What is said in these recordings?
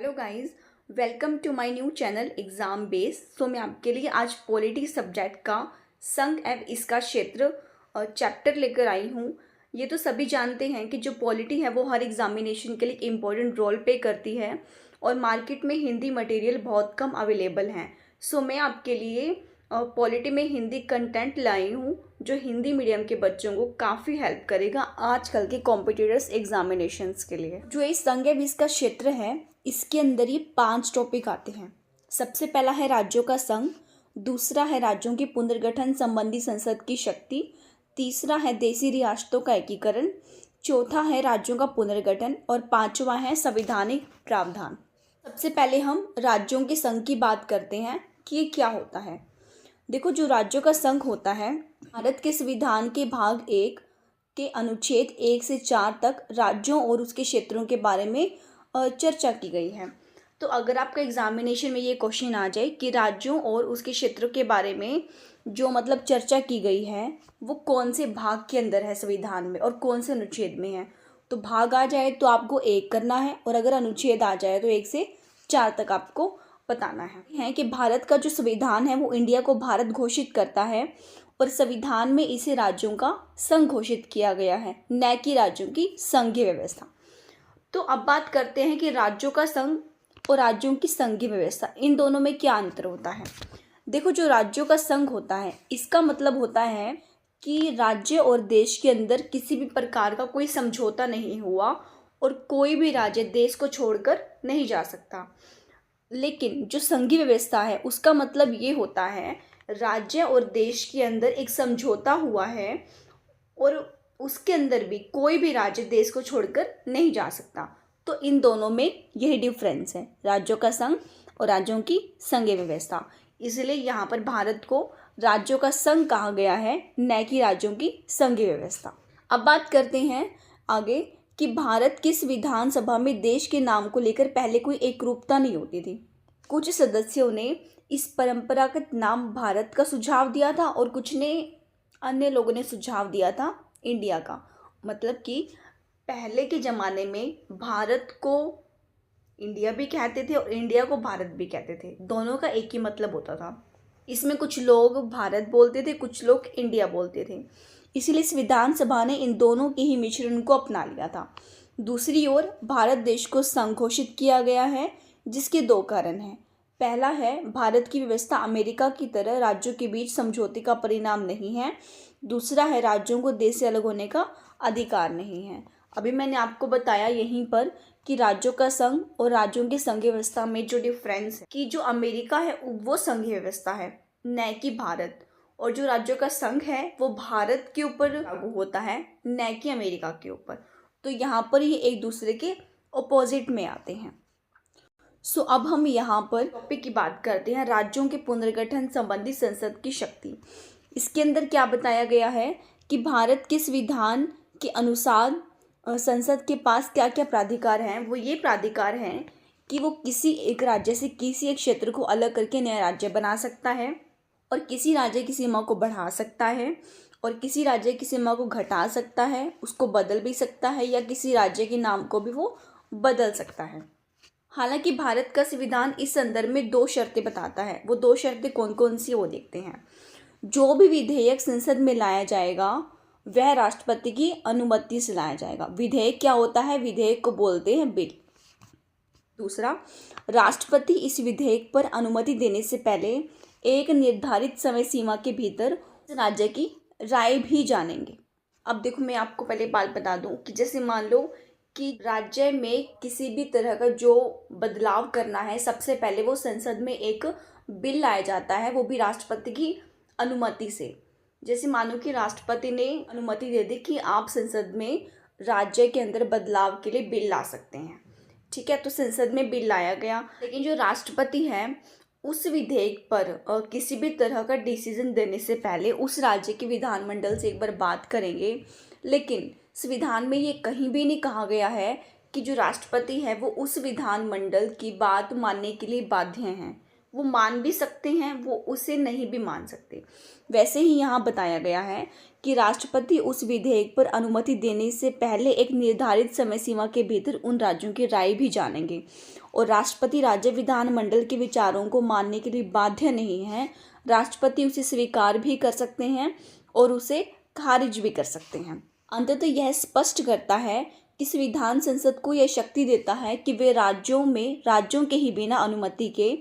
Hello guys, welcome to my new channel Exam Base. मैं आपके लिए आज पॉलिटी सब्जेक्ट का संघ एवं इसका क्षेत्र चैप्टर लेकर आई हूँ। ये तो सभी जानते हैं कि जो पॉलिटी है वो हर एग्जामिनेशन के लिए एक इम्पोर्टेंट रोल प्ले करती है और मार्केट में हिंदी मटेरियल बहुत कम अवेलेबल हैं। मैं आपके लिए पॉलिटी में हिंदी कंटेंट लाई हूँ जो हिंदी मीडियम के बच्चों को काफ़ी हेल्प करेगा आजकल के कॉम्पिटिटर्स एग्जामिनेशंस के लिए। जो ये संघ एवं इसका क्षेत्र है, इसके अंदर ये 5 टॉपिक आते हैं। सबसे पहला है राज्यों का संघ, दूसरा है राज्यों की पुनर्गठन संबंधी संसद की शक्ति, तीसरा है देशी रियासतों का एकीकरण, चौथा है राज्यों का पुनर्गठन और पांचवा है संवैधानिक प्रावधान। सबसे पहले हम राज्यों के संघ की बात करते हैं कि ये क्या होता है। देखो, जो राज्यों का संघ होता है, भारत के संविधान के भाग 1 के अनुच्छेद 1 से 4 तक राज्यों और उसके क्षेत्रों के बारे में चर्चा की गई है। तो अगर आपका एग्जामिनेशन में ये क्वेश्चन आ जाए कि राज्यों और उसके क्षेत्रों के बारे में जो चर्चा की गई है वो कौन से भाग के अंदर है संविधान में और कौन से अनुच्छेद में है, तो भाग आ जाए तो आपको 1 करना है और अगर अनुच्छेद आ जाए तो 1 से 4 तक आपको बताना है कि भारत का जो संविधान है वो इंडिया को भारत घोषित करता है और संविधान में इसे राज्यों का संघ घोषित किया गया है, न कि राज्यों की संघीय व्यवस्था। तो अब बात करते हैं कि राज्यों का संघ और राज्यों की संघीय व्यवस्था, इन दोनों में क्या अंतर होता है। देखो, जो राज्यों का संघ होता है इसका मतलब होता है कि राज्य और देश के अंदर किसी भी प्रकार का कोई समझौता नहीं हुआ और कोई भी राज्य देश को छोड़कर नहीं जा सकता। लेकिन जो संघीय व्यवस्था है उसका मतलब ये होता है राज्य और देश के अंदर एक समझौता हुआ है और उसके अंदर भी कोई भी राज्य देश को छोड़कर नहीं जा सकता। तो इन दोनों में यही डिफरेंस है, राज्यों का संघ और राज्यों की संघीय व्यवस्था। इसलिए यहाँ पर भारत को राज्यों का संघ कहा गया है, न कि राज्यों की संघीय व्यवस्था। अब बात करते हैं आगे कि भारत की विधानसभा में देश के नाम को लेकर पहले कोई एकरूपता नहीं होती थी। कुछ सदस्यों ने इस परंपरागत नाम भारत का सुझाव दिया था और कुछ ने अन्य लोगों ने सुझाव दिया था इंडिया का। मतलब कि पहले के ज़माने में भारत को इंडिया भी कहते थे और इंडिया को भारत भी कहते थे, दोनों का एक ही मतलब होता था। इसमें कुछ लोग भारत बोलते थे, कुछ लोग इंडिया बोलते थे, इसीलिए संविधान सभा ने इन दोनों के ही मिश्रण को अपना लिया था। दूसरी ओर भारत देश को संघ घोषित किया गया है, जिसके 2 कारण हैं। पहला है, भारत की व्यवस्था अमेरिका की तरह राज्यों के बीच समझौते का परिणाम नहीं है। दूसरा है, राज्यों को देश से अलग होने का अधिकार नहीं है। अभी मैंने आपको बताया यहीं पर कि राज्यों का संघ और राज्यों की संघीय व्यवस्था में जो डिफरेंस है कि जो अमेरिका है वो संघीय व्यवस्था है, न कि भारत, और जो राज्यों का संघ है वो भारत के ऊपर लागू होता है, न कि अमेरिका के ऊपर। तो यहाँ पर ये एक दूसरे के ऑपोजिट में आते हैं। अब हम यहाँ पर टॉपिक की बात करते हैं, राज्यों के पुनर्गठन संबंधी संसद की शक्ति। इसके अंदर क्या बताया गया है कि भारत के संविधान के अनुसार संसद के पास क्या क्या प्राधिकार हैं। वो ये प्राधिकार हैं कि वो किसी एक राज्य से किसी एक क्षेत्र को अलग करके नया राज्य बना सकता है और किसी राज्य की सीमा को बढ़ा सकता है और किसी राज्य की सीमा को घटा सकता है, उसको बदल भी सकता है या किसी राज्य के नाम को भी वो बदल सकता है। हालांकि भारत का संविधान इस संदर्भ में 2 शर्तें बताता है। वो 2 शर्तें कौन कौन सी वो देखते हैं। जो भी विधेयक संसद में लाया जाएगा वह राष्ट्रपति की अनुमति से लाया जाएगा। विधेयक क्या होता है? विधेयक को बोलते हैं बिल। दूसरा, राष्ट्रपति इस विधेयक पर अनुमति देने से पहले एक निर्धारित समय सीमा के भीतर राज्य की राय भी जानेंगे। अब देखो, मैं आपको पहले बात बता दूं कि जैसे मान लो कि राज्य में किसी भी तरह का जो बदलाव करना है, सबसे पहले वो संसद में एक बिल लाया जाता है, वो भी राष्ट्रपति की अनुमति से। जैसे मानो कि राष्ट्रपति ने अनुमति दे दी कि आप संसद में राज्य के अंदर बदलाव के लिए बिल ला सकते हैं, ठीक है। तो संसद में बिल लाया गया, लेकिन जो राष्ट्रपति है उस विधेयक पर किसी भी तरह का डिसीजन देने से पहले उस राज्य के विधानमंडल से एक बार बात करेंगे। लेकिन संविधान में ये कहीं भी नहीं कहा गया है कि जो राष्ट्रपति है वो उस विधानमंडल की बात मानने के लिए बाध्य हैं। वो मान भी सकते हैं, वो उसे नहीं भी मान सकते। वैसे ही यहाँ बताया गया है कि राष्ट्रपति उस विधेयक पर अनुमति देने से पहले एक निर्धारित समय सीमा के भीतर उन राज्यों की राय भी जानेंगे और राष्ट्रपति राज्य विधानमंडल के विचारों को मानने के लिए बाध्य नहीं है। राष्ट्रपति उसे स्वीकार भी कर सकते हैं और उसे खारिज भी कर सकते हैं। अंततः यह स्पष्ट करता है कि संविधान संसद को यह शक्ति देता है कि वे राज्यों के ही बिना अनुमति के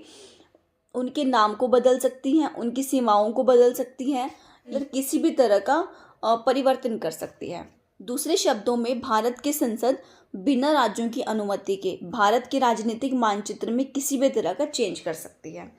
उनके नाम को बदल सकती हैं, उनकी सीमाओं को बदल सकती हैं या किसी भी तरह का परिवर्तन कर सकती है। दूसरे शब्दों में भारत की संसद बिना राज्यों की अनुमति के भारत के राजनीतिक मानचित्र में किसी भी तरह का चेंज कर सकती है।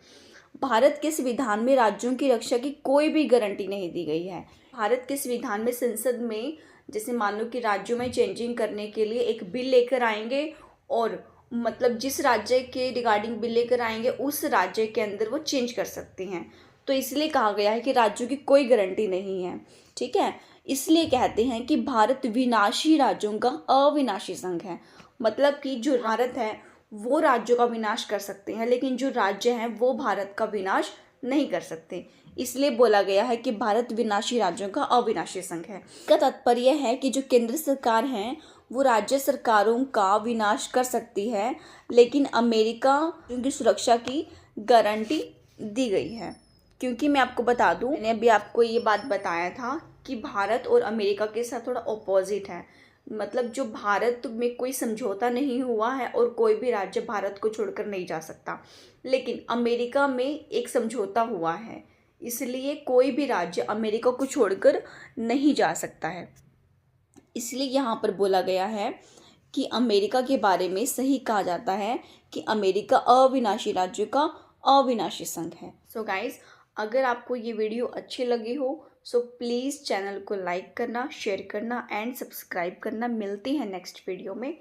भारत के संविधान में राज्यों की रक्षा की कोई भी गारंटी नहीं दी गई है। भारत के संविधान में संसद में जैसे मान लो कि राज्यों में चेंजिंग करने के लिए एक बिल लेकर आएंगे और मतलब जिस राज्य के रिगार्डिंग बिल लेकर आएंगे उस राज्य के अंदर वो चेंज कर सकते हैं। तो इसलिए कहा गया है कि राज्यों की कोई गारंटी नहीं है, ठीक है। इसलिए कहते हैं कि भारत विनाशी राज्यों का अविनाशी संघ है। मतलब कि जो भारत है वो राज्यों का विनाश कर सकते हैं, लेकिन जो राज्य हैं वो भारत का विनाश नहीं कर सकते। इसलिए बोला गया है कि भारत विनाशी राज्यों का अविनाशी संघ है। इसका तात्पर्य है कि जो केंद्र सरकार है वो राज्य सरकारों का विनाश कर सकती है, लेकिन अमेरिका की सुरक्षा की गारंटी दी गई है। क्योंकि मैं आपको बता दूं, मैंने अभी आपको ये बात बताया था कि भारत और अमेरिका के साथ थोड़ा ऑपोजिट है। मतलब जो भारत में कोई समझौता नहीं हुआ है और कोई भी राज्य भारत को छोड़कर नहीं जा सकता, लेकिन अमेरिका में एक समझौता हुआ है, इसलिए कोई भी राज्य अमेरिका को छोड़कर नहीं जा सकता है। इसलिए यहाँ पर बोला गया है कि अमेरिका के बारे में सही कहा जाता है कि अमेरिका अविनाशी राज्यों का अविनाशी संघ है। सो गाइस, अगर आपको ये वीडियो अच्छी लगी हो सो प्लीज़ चैनल को लाइक करना, शेयर करना एंड सब्सक्राइब करना। मिलती हैं नेक्स्ट वीडियो में।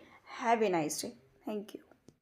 Have a nice day. Thank you.